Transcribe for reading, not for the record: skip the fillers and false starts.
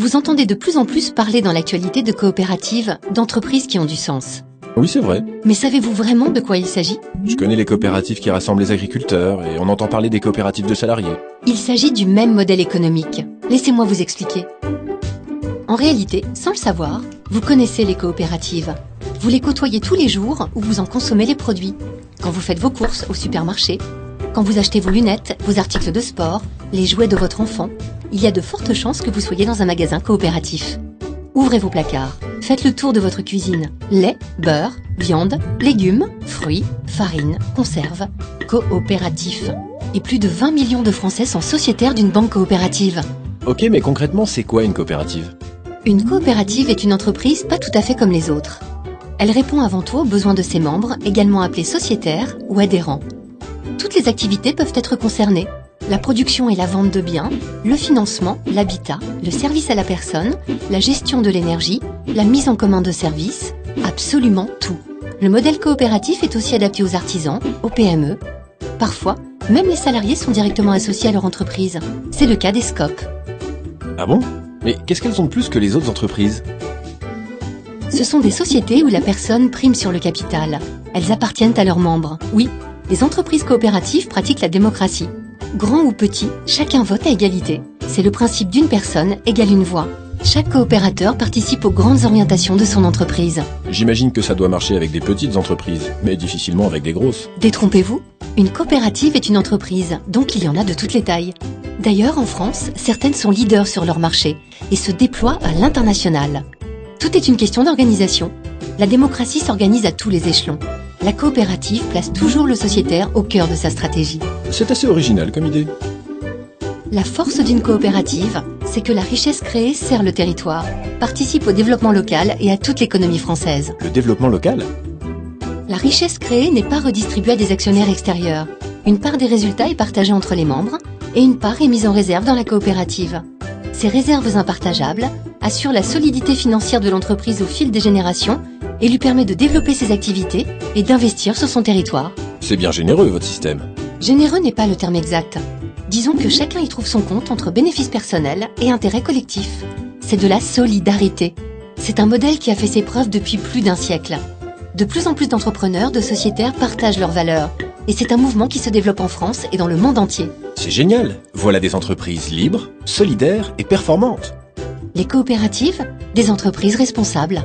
Vous entendez de plus en plus parler dans l'actualité de coopératives, d'entreprises qui ont du sens. Oui, c'est vrai. Mais savez-vous vraiment de quoi il s'agit? Je connais les coopératives qui rassemblent les agriculteurs et on entend parler des coopératives de salariés. Il s'agit du même modèle économique. Laissez-moi vous expliquer. En réalité, sans le savoir, vous connaissez les coopératives. Vous les côtoyez tous les jours ou vous en consommez les produits. Quand vous faites vos courses au supermarché, quand vous achetez vos lunettes, vos articles de sport, les jouets de votre enfant, il y a de fortes chances que vous soyez dans un magasin coopératif. Ouvrez vos placards, faites le tour de votre cuisine. Lait, beurre, viande, légumes, fruits, farine, conserves, coopératif. Et plus de 20 millions de Français sont sociétaires d'une banque coopérative. Ok, mais concrètement, c'est quoi une coopérative? Une coopérative est une entreprise pas tout à fait comme les autres. Elle répond avant tout aux besoins de ses membres, également appelés sociétaires ou adhérents. Toutes les activités peuvent être concernées. La production et la vente de biens, le financement, l'habitat, le service à la personne, la gestion de l'énergie, la mise en commun de services, absolument tout. Le modèle coopératif est aussi adapté aux artisans, aux PME. Parfois, même les salariés sont directement associés à leur entreprise. C'est le cas des SCOP. Ah bon? Mais qu'est-ce qu'elles ont de plus que les autres entreprises? Ce sont des sociétés où la personne prime sur le capital. Elles appartiennent à leurs membres. Oui, les entreprises coopératives pratiquent la démocratie. Grand ou petit, chacun vote à égalité. C'est le principe d'une personne égale une voix. Chaque coopérateur participe aux grandes orientations de son entreprise. J'imagine que ça doit marcher avec des petites entreprises, mais difficilement avec des grosses. Détrompez-vous, une coopérative est une entreprise, donc il y en a de toutes les tailles. D'ailleurs, en France, certaines sont leaders sur leur marché et se déploient à l'international. Tout est une question d'organisation. La démocratie s'organise à tous les échelons. La coopérative place toujours le sociétaire au cœur de sa stratégie. C'est assez original comme idée. La force d'une coopérative, c'est que la richesse créée sert le territoire, participe au développement local et à toute l'économie française. Le développement local? La richesse créée n'est pas redistribuée à des actionnaires extérieurs. Une part des résultats est partagée entre les membres et une part est mise en réserve dans la coopérative. Ces réserves impartageables assurent la solidité financière de l'entreprise au fil des générations et lui permet de développer ses activités et d'investir sur son territoire. C'est bien généreux, votre système. Généreux n'est pas le terme exact. Disons que chacun y trouve son compte entre bénéfices personnels et intérêts collectifs. C'est de la solidarité. C'est un modèle qui a fait ses preuves depuis plus d'un siècle. De plus en plus d'entrepreneurs, de sociétaires partagent leurs valeurs. Et c'est un mouvement qui se développe en France et dans le monde entier. C'est génial. Voilà des entreprises libres, solidaires et performantes. Les coopératives, des entreprises responsables.